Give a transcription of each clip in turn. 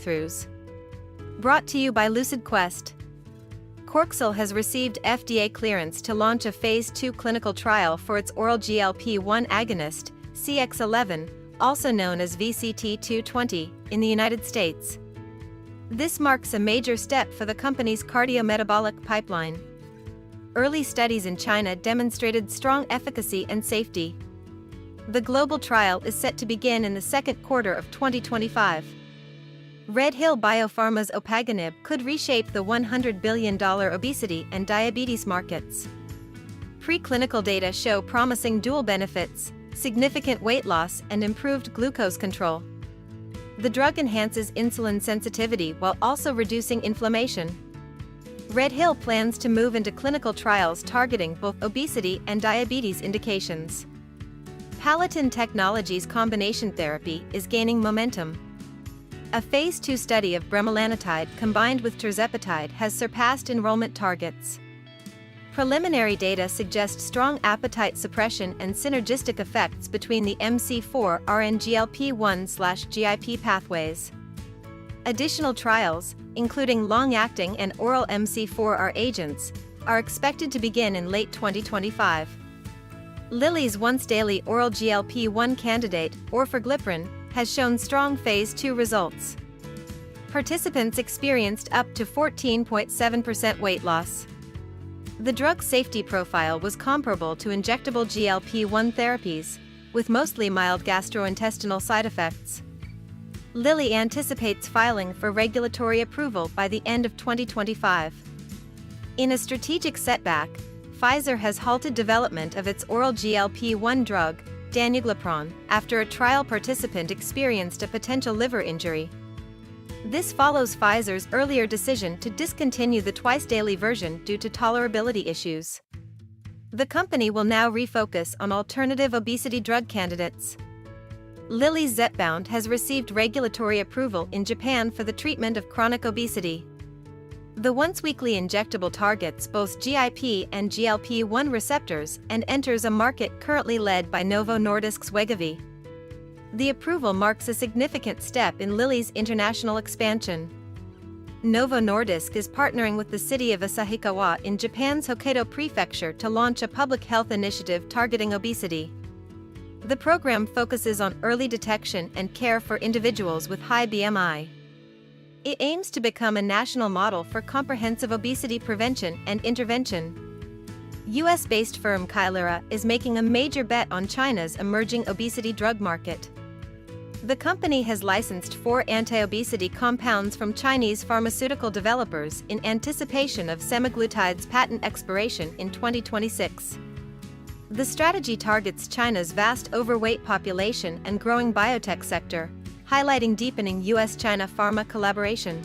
breakthroughs. Brought to you by Lucid Quest. Corxel has received FDA clearance to launch a Phase 2 clinical trial for its oral GLP-1 agonist, CX11, also known as VCT220, in the United States. This marks a major step for the company's cardiometabolic pipeline. Early studies in China demonstrated strong efficacy and safety. The global trial is set to begin in the second quarter of 2025. RedHill Biopharma's opaganib could reshape the $100 billion obesity and diabetes markets. Preclinical data show promising dual benefits, significant weight loss and improved glucose control. The drug enhances insulin sensitivity while also reducing inflammation. RedHill plans to move into clinical trials targeting both obesity and diabetes indications. Palatin Technologies' combination therapy is gaining momentum. A Phase 2 study of bremelanotide combined with tirzepatide has surpassed enrollment targets. Preliminary data suggest strong appetite suppression and synergistic effects between the MC4R and GLP-1/GIP pathways. Additional trials, including long-acting and oral MC4R agents, are expected to begin in late 2025. Lilly's once-daily oral GLP-1 candidate, orforglipron, has shown strong Phase 2 results. Participants experienced up to 14.7% weight loss. The drug's safety profile was comparable to injectable GLP-1 therapies, with mostly mild gastrointestinal side effects. Lilly anticipates filing for regulatory approval by the end of 2025. In a strategic setback, Pfizer has halted development of its oral GLP-1 drug, danuglipron, after a trial participant experienced a potential liver injury. This follows Pfizer's earlier decision to discontinue the twice-daily version due to tolerability issues. The company will now refocus on alternative obesity drug candidates. Lilly's Zepbound has received regulatory approval in Japan for the treatment of chronic obesity. The once-weekly injectable targets both GIP and GLP-1 receptors and enters a market currently led by Novo Nordisk's Wegovy. The approval marks a significant step in Lilly's international expansion. Novo Nordisk is partnering with the city of Asahikawa in Japan's Hokkaido Prefecture to launch a public health initiative targeting obesity. The program focuses on early detection and care for individuals with high BMI. It aims to become a national model for comprehensive obesity prevention and intervention. US-based firm Kailera is making a major bet on China's emerging obesity drug market. The company has licensed 4 anti-obesity compounds from Chinese pharmaceutical developers in anticipation of semaglutide's patent expiration in 2026. The strategy targets China's vast overweight population and growing biotech sector, highlighting deepening US-China pharma collaboration.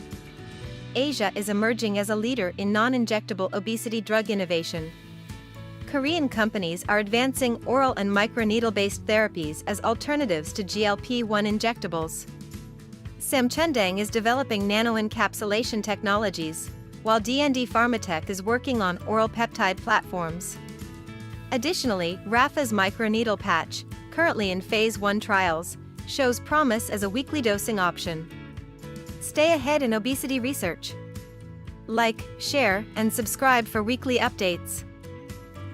Asia is emerging as a leader in non-injectable obesity drug innovation. Korean companies are advancing oral and microneedle-based therapies as alternatives to GLP-1 injectables. Samchundang is developing nanoencapsulation technologies, while D&D Pharmatech is working on oral peptide platforms. Additionally, Rafa's microneedle patch, currently in Phase 1 trials, shows promise as a weekly dosing option. Stay ahead in obesity research. Like, share, and subscribe for weekly updates.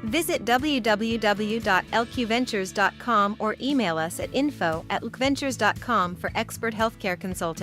Visit www.lqventures.com or email us at info@lqventures.com for expert healthcare consulting.